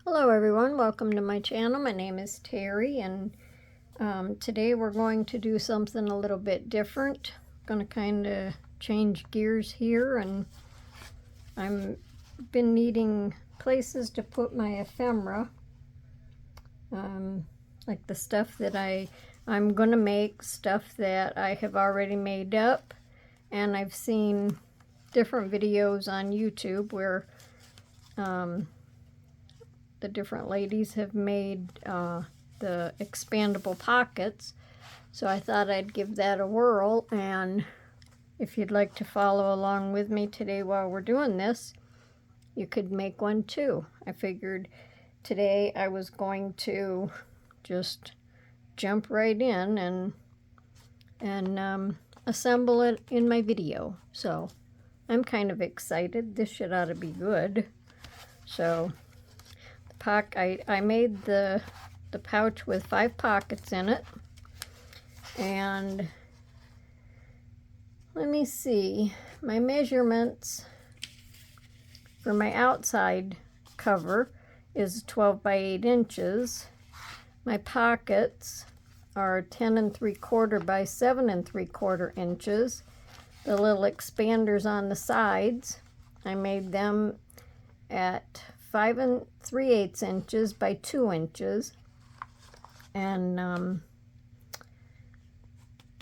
Hello everyone, welcome to my channel. My name is Terry, and today we're going to do something a little bit different. Going to kind of change gears here, and I've been needing places to put my ephemera, like the stuff that I'm going to make, stuff that I have already made up, and I've seen different videos on YouTube where the different ladies have made the expandable pockets, so I thought I'd give that a whirl. And if you'd like to follow along with me today while we're doing this, you could make one too. I figured today I was going to just jump right in and assemble it in my video. So I'm kind of excited. This should ought to be good. So I made the pouch with 5 pockets in it, and let me see, my measurements for my outside cover is 12 by 8 inches. My pockets are 10 3/4 by 7 3/4 inches. The little expanders on the sides, I made them at 5 3/8 inches by 2 inches. And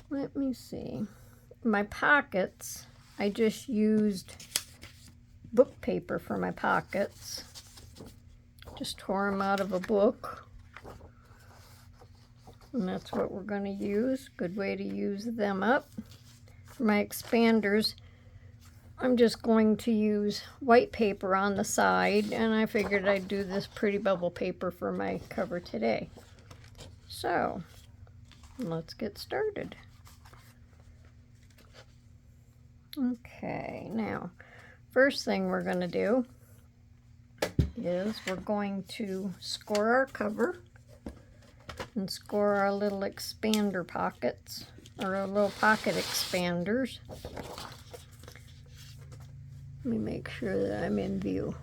let me see, my pockets, I just used book paper for my pockets. Just tore them out of a book, and that's what we're going to use. Good way to use them up. For my expanders, I'm just going to use white paper on the side, and I figured I'd do this pretty bubble paper for my cover today. So let's get started. Okay, now first thing we're going to do is we're going to score our cover and score our little expander pockets, or our little pocket expanders. Let me make sure that I'm in view.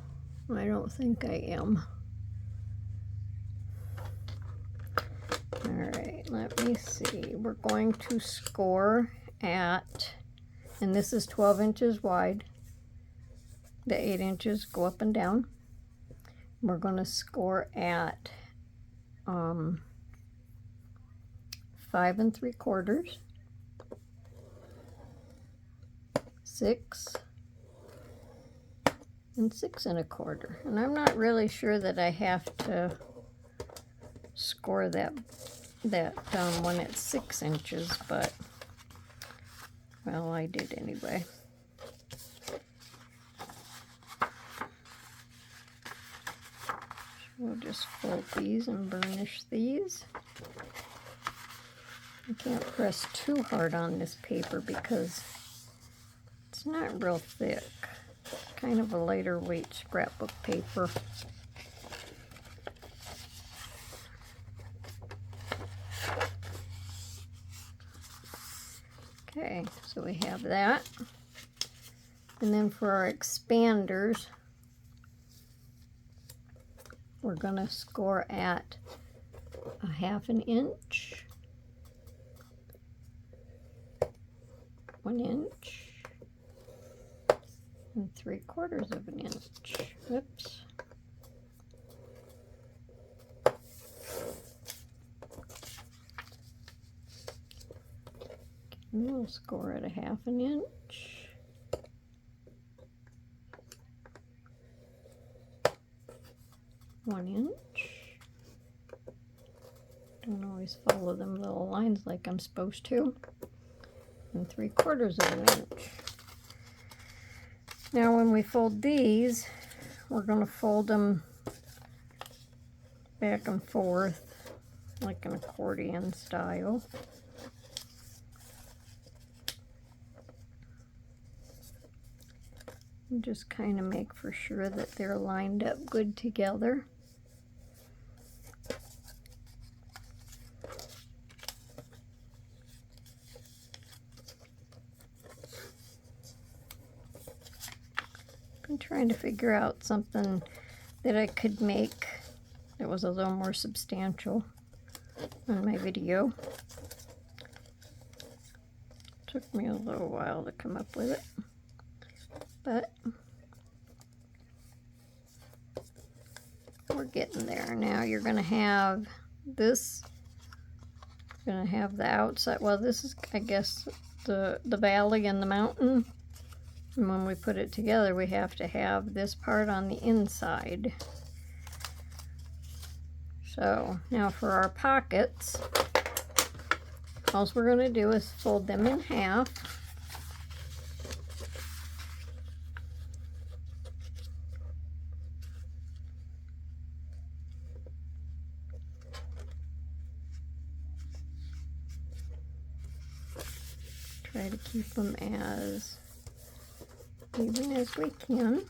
I don't think I am. Alright, let me see. We're going to score at, and this is 12 inches wide. The 8 inches go up and down. We're going to score at 5 3/4, 6, and 6 1/4. And I'm not really sure that I have to score that when it's 6 inches, but well, I did anyway. We'll just fold these and burnish these. I can't press too hard on this paper because it's not real thick. Kind of a lighter weight scrapbook paper. Okay, so we have that. And then for our expanders, we're going to score at 1/2 inch, 1 inch, and 3/4 inch. Whoops. And we'll score at 1/2 inch. One inch. Don't always follow them little lines like I'm supposed to. And 3/4 inch. Now when we fold these, we're going to fold them back and forth like an accordion style. And just kind of make for sure that they're lined up good together. I'm trying to figure out something that I could make that was a little more substantial on my video. Took me a little while to come up with it, but we're getting there. Now you're going to have this, you're going to have the outside, well this is I guess the valley and the mountain, and when we put it together we have to have this part on the inside. So now for our pockets, all we're going to do is fold them in half. Try to keep them as even as we can.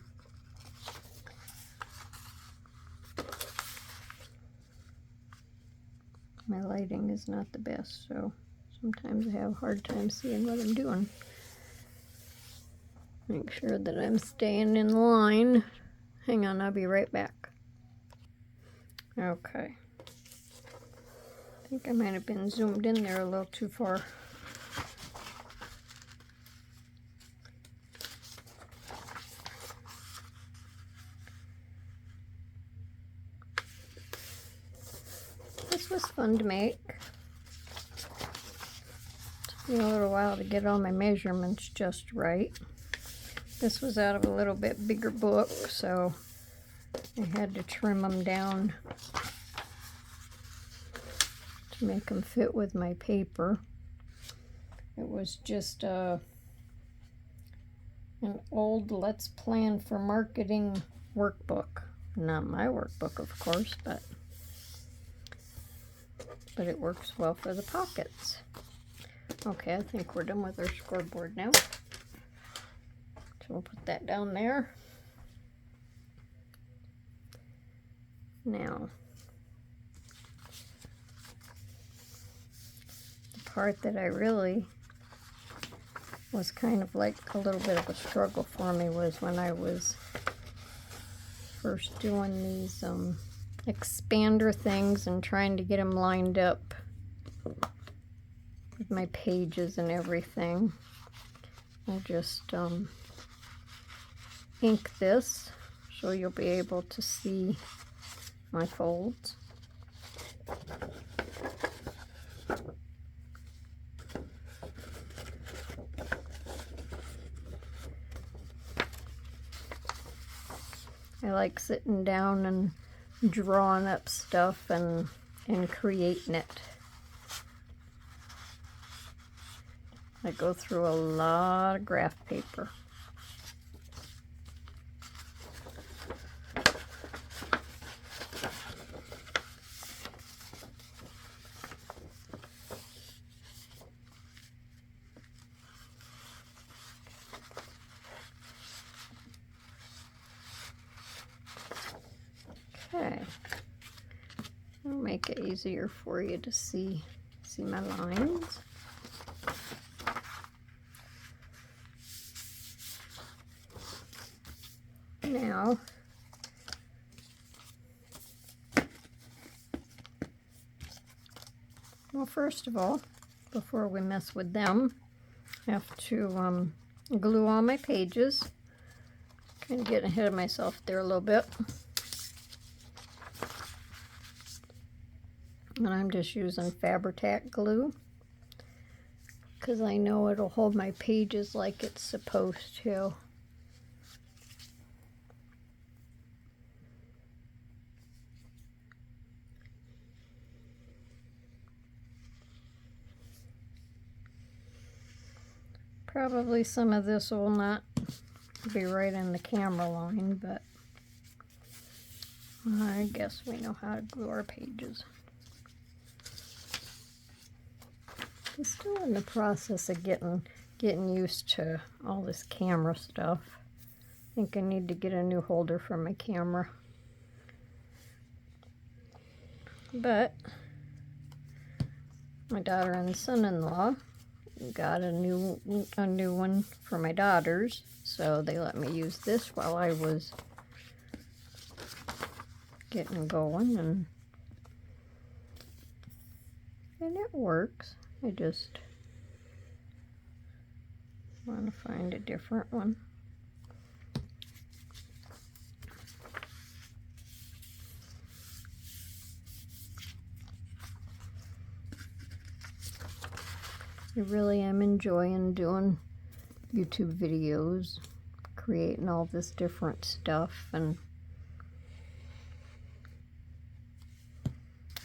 My lighting is not the best, so sometimes I have a hard time seeing what I'm doing. Make sure that I'm staying in line. Hang on, I'll be right back. Okay. I think I might have been zoomed in there a little too far. This was fun to make. Took me a little while to get all my measurements just right. This was out of a little bit bigger book, so I had to trim them down to make them fit with my paper. It was just an old Let's Plan for Marketing workbook. Not my workbook, of course, but it works well for the pockets. Okay, I think we're done with our scoreboard now. So we'll put that down there. Now, the part that I really was kind of like a little bit of a struggle for me was when I was first doing these expander things and trying to get them lined up with my pages and everything. I'll just ink this so you'll be able to see my folds. I like sitting down and drawing up stuff and creating it. I go through a lot of graph paper. Okay, I'll make it easier for you to see my lines. Now, well, first of all, before we mess with them, I have to glue all my pages. Kind of getting ahead of myself there a little bit. And I'm just using Fabri-Tac glue because I know it'll hold my pages like it's supposed to. Probably some of this will not be right in the camera line, but I guess we know how to glue our pages. I'm still in the process of getting used to all this camera stuff. I think I need to get a new holder for my camera. But my daughter and son-in-law got a new one for my daughters, so they let me use this while I was getting going, and it works. I just want to find a different one. I really am enjoying doing YouTube videos, creating all this different stuff, and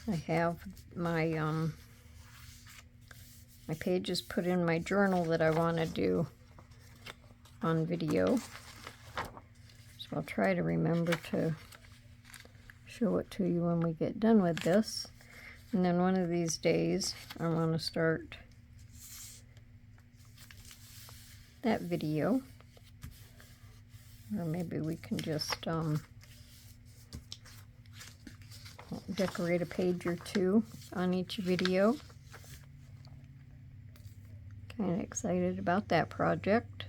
I have my my pages put in my journal that I want to do on video. So I'll try to remember to show it to you when we get done with this. And then one of these days I want to start that video. Or maybe we can just decorate a page or two on each video. Kind of excited about that project.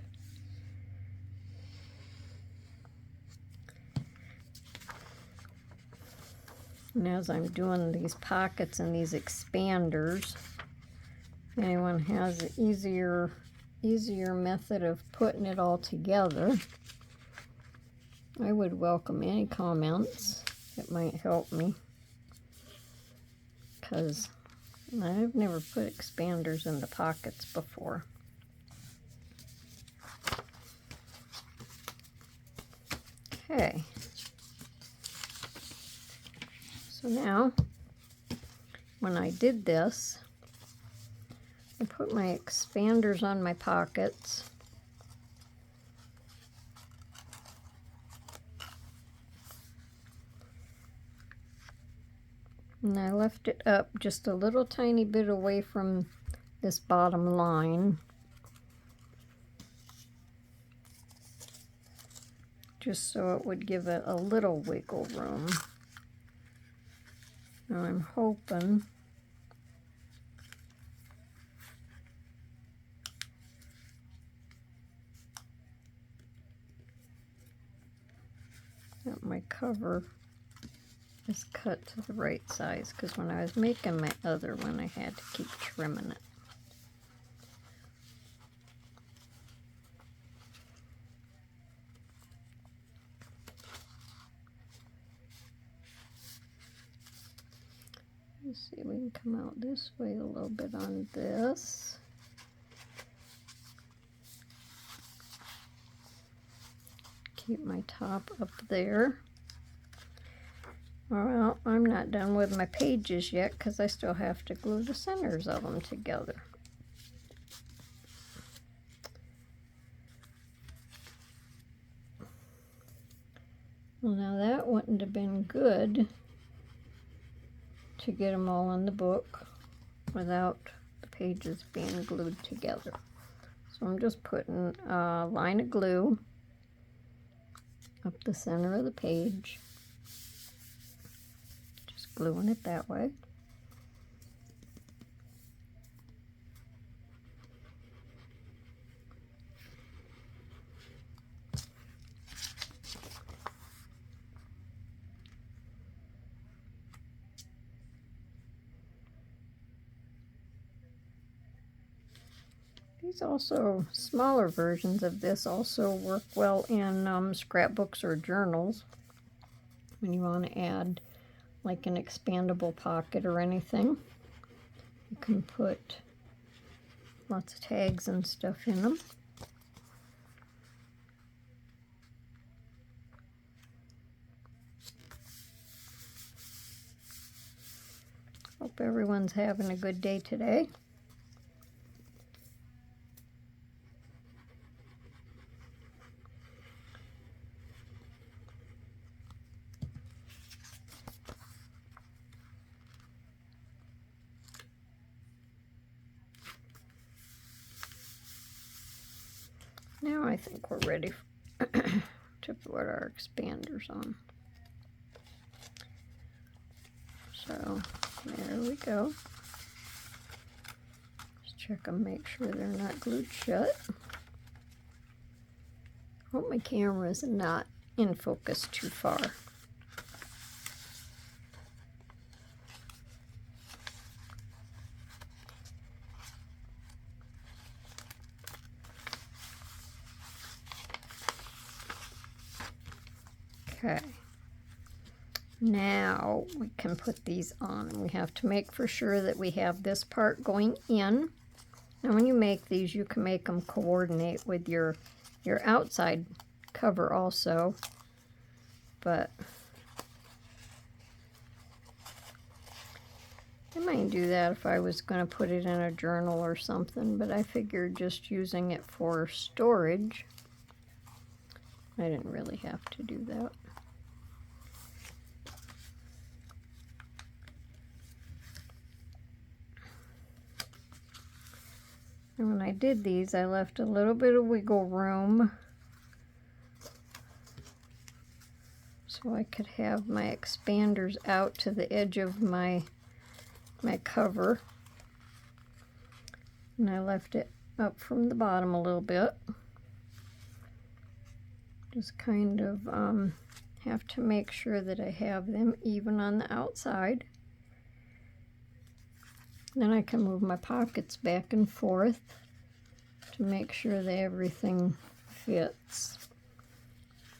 And as I'm doing these pockets and these expanders, if anyone has an easier method of putting it all together, I would welcome any comments. It might help me, because I've never put expanders in the pockets before. Okay. So now, when I did this, I put my expanders on my pockets. And I left it up just a little tiny bit away from this bottom line, just so it would give it a little wiggle room. Now I'm hoping that my cover is cut to the right size, because when I was making my other one, I had to keep trimming it. Let's see, we can come out this way a little bit on this. Keep my top up there. Well, I'm not done with my pages yet, because I still have to glue the centers of them together. Well, now that wouldn't have been good to get them all in the book without the pages being glued together. So I'm just putting a line of glue up the center of the page. Just gluing it that way. These also, smaller versions of this also work well in scrapbooks or journals when you want to add like an expandable pocket or anything. You can put lots of tags and stuff in them. Hope everyone's having a good day today. Now I think we're ready to put our expanders on. So there we go. Just check them, make sure they're not glued shut. Hope my camera is not in focus too far. Okay. Now we can put these on. We have to make for sure that we have this part going in. Now when you make these, you can make them coordinate with your outside cover also. But I might do that if I was going to put it in a journal or something, but I figured just using it for storage, I didn't really have to do that. And when I did these, I left a little bit of wiggle room so I could have my expanders out to the edge of my cover. And I left it up from the bottom a little bit. Just kind of have to make sure that I have them even on the outside. Then I can move my pockets back and forth to make sure that everything fits.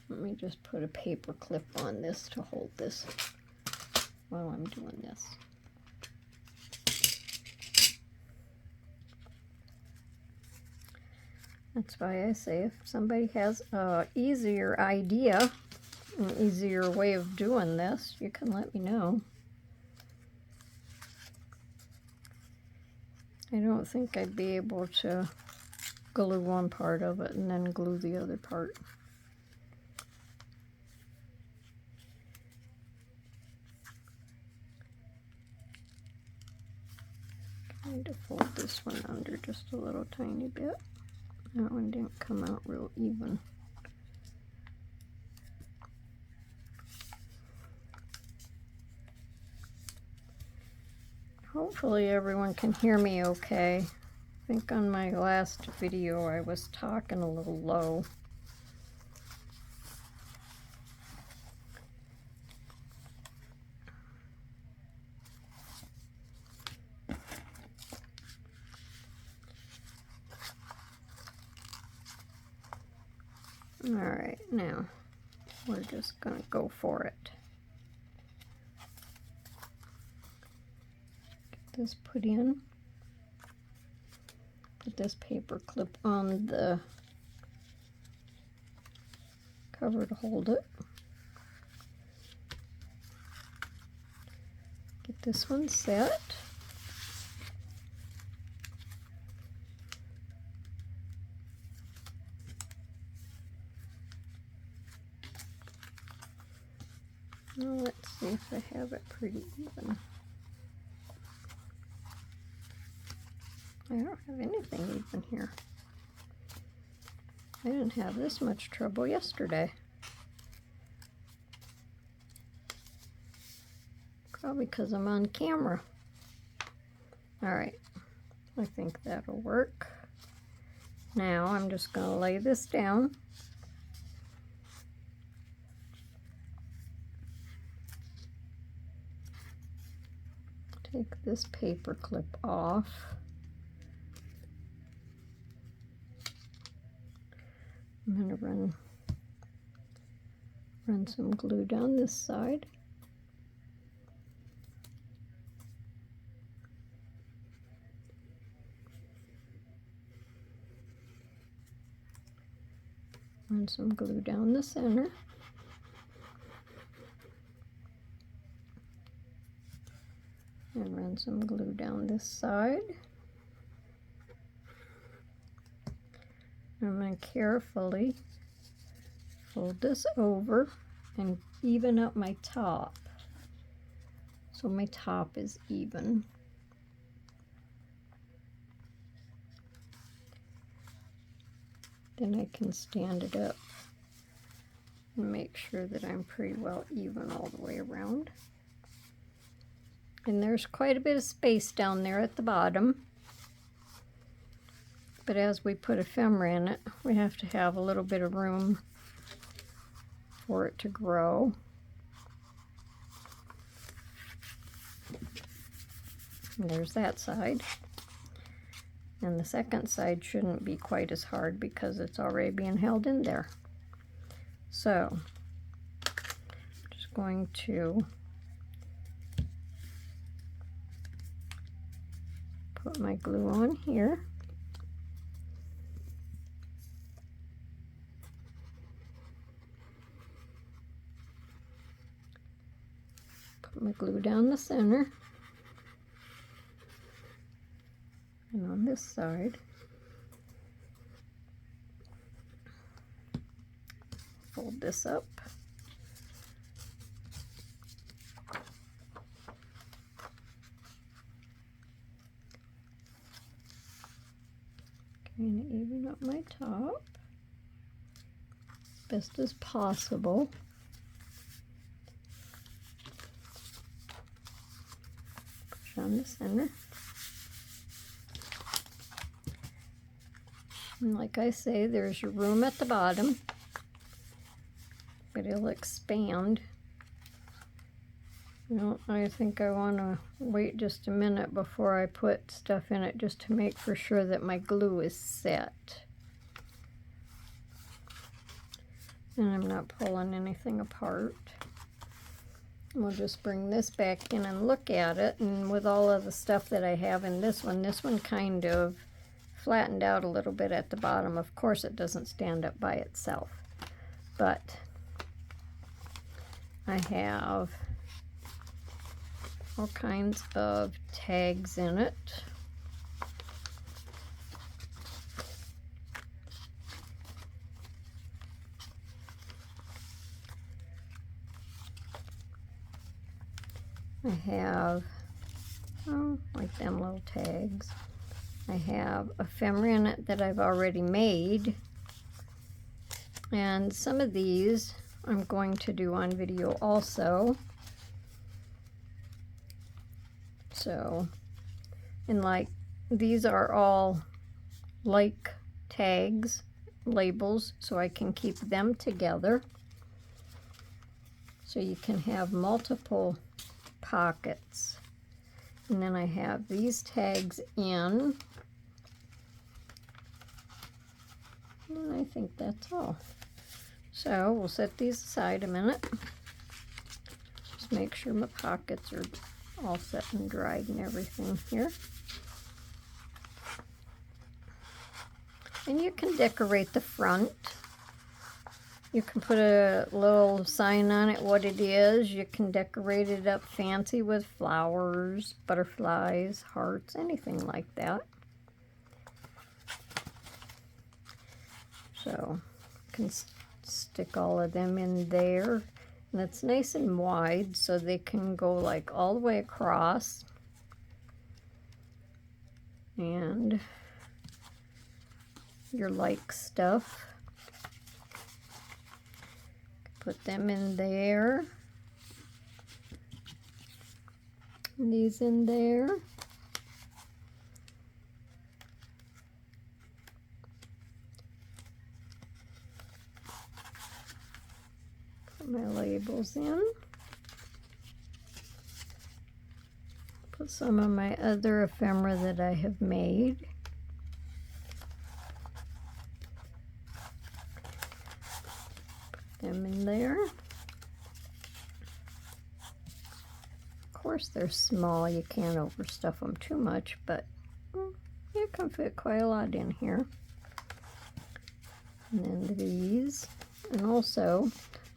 Let me just put a paper clip on this to hold this while I'm doing this. That's why I say if somebody has an easier idea, an easier way of doing this, you can let me know. I don't think I'd be able to glue one part of it and then glue the other part. Kind of fold this one under just a little tiny bit. That one didn't come out real even. Hopefully everyone can hear me okay. I think on my last video I was talking a little low. Alright, now we're just going to go for it. Get this put in. Put this paper clip on the cover to hold it. Get this one set. Now let's see if I have it pretty even. I don't have anything even here. I didn't have this much trouble yesterday. Probably because I'm on camera. Alright, I think that'll work. Now I'm just going to lay this down. Take this paper clip off. I'm going to run some glue down this side. Run some glue down the center. And run some glue down this side. I'm going to carefully fold this over and even up my top so my top is even. Then I can stand it up and make sure that I'm pretty well even all the way around. And there's quite a bit of space down there at the bottom. But as we put ephemera in it, we have to have a little bit of room for it to grow. And there's that side. And the second side shouldn't be quite as hard because it's already being held in there. So, going to put my glue on here. Put my glue down the center. And on this side, fold this up. Kind of even up my top best as possible. Push on the center. And like I say, there's room at the bottom, but it'll expand. You know, I think I want to wait just a minute before I put stuff in it, just to make for sure that my glue is set. And I'm not pulling anything apart. We'll just bring this back in and look at it. And with all of the stuff that I have in this one kind of flattened out a little bit at the bottom. Of course, it doesn't stand up by itself, but I have all kinds of tags in it. I have, like them little tags. I have ephemera in it that I've already made. And some of these I'm going to do on video also. So, and like, these are all like tags, labels, so I can keep them together. So you can have multiple pockets. And then I have these tags in. And I think that's all. So we'll set these aside a minute. Just make sure my pockets are all set and dried and everything here. And you can decorate the front. You can put a little sign on it, what it is. You can decorate it up fancy with flowers, butterflies, hearts, anything like that. So you can stick all of them in there. And it's nice and wide, so they can go like all the way across. And your like stuff. Put them in there. And these in there. Put my labels in. Put some of my other ephemera that I have made. Them in there. Of course they're small, you can't overstuff them too much, but you can fit quite a lot in here. And then these, and also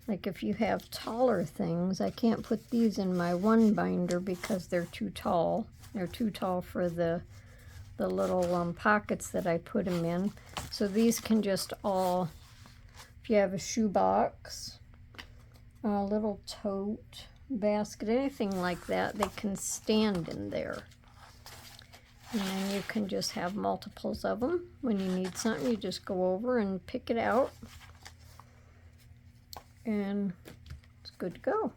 like if you have taller things, I can't put these in my one binder because they're too tall. They're too tall for the little pockets that I put them in. So these can just all, if you have a shoebox, a little tote, basket, anything like that, they can stand in there. And then you can just have multiples of them. When you need something, you just go over and pick it out. And it's good to go.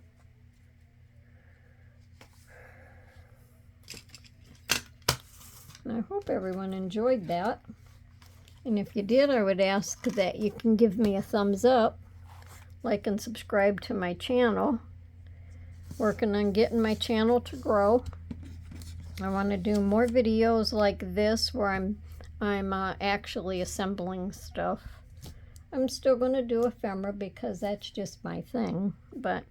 And I hope everyone enjoyed that. And if you did, I would ask that you can give me a thumbs up, like and subscribe to my channel. Working on getting my channel to grow. I want to do more videos like this where I'm actually assembling stuff. I'm still going to do ephemera because that's just my thing, but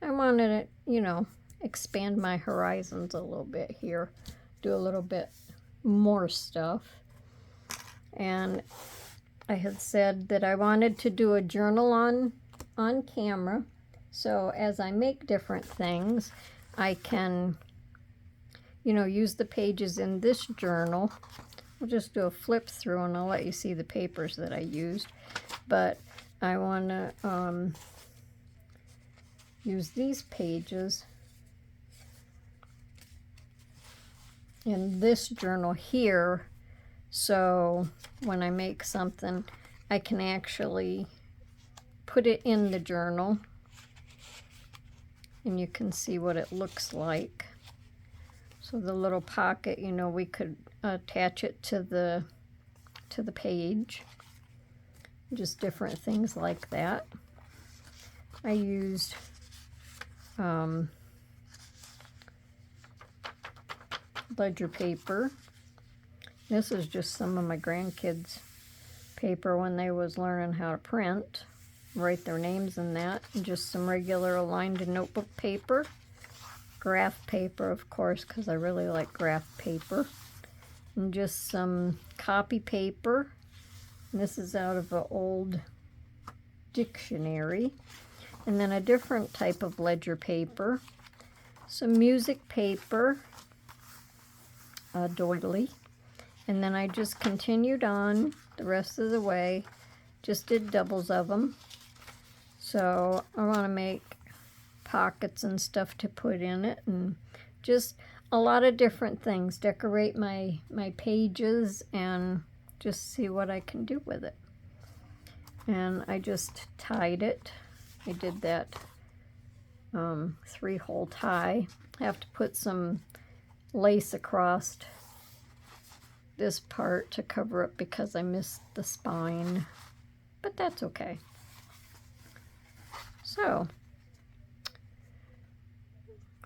I wanted to, you know, expand my horizons a little bit here, do a little bit more stuff. And I had said that I wanted to do a journal on camera, so as I make different things, I can, you know, use the pages in this journal. I'll just do a flip through and I'll let you see the papers that I used. But I want to use these pages in this journal here, so when I make something, I can actually put it in the journal and you can see what it looks like. So the little pocket, you know, we could attach it to the page. Just different things like that. I used ledger paper. This is just some of my grandkids' paper when they was learning how to print. Write their names in that. And just some regular aligned notebook paper. Graph paper, of course, because I really like graph paper. And just some copy paper. And this is out of an old dictionary. And then a different type of ledger paper. Some music paper. A doily. And then I just continued on the rest of the way. Just did doubles of them. So I want to make pockets and stuff to put in it, and just a lot of different things. Decorate my pages and just see what I can do with it. And I just tied it. I did that 3-hole tie. I have to put some lace across this part to cover up because I missed the spine, but that's okay. So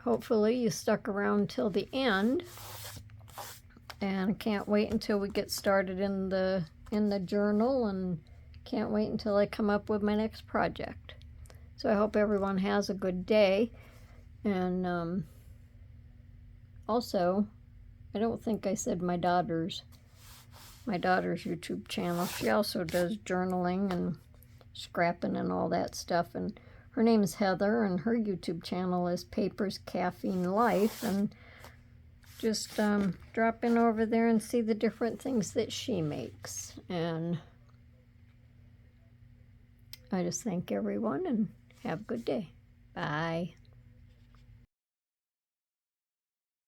hopefully you stuck around till the end, and I can't wait until we get started in the journal, and can't wait until I come up with my next project. So I hope everyone has a good day. And also, I don't think I said my daughter's YouTube channel. She also does journaling and scrapping and all that stuff. And her name is Heather, and her YouTube channel is Papers, Caffeine, Life. And just drop in over there and see the different things that she makes. And I just thank everyone and have a good day. Bye.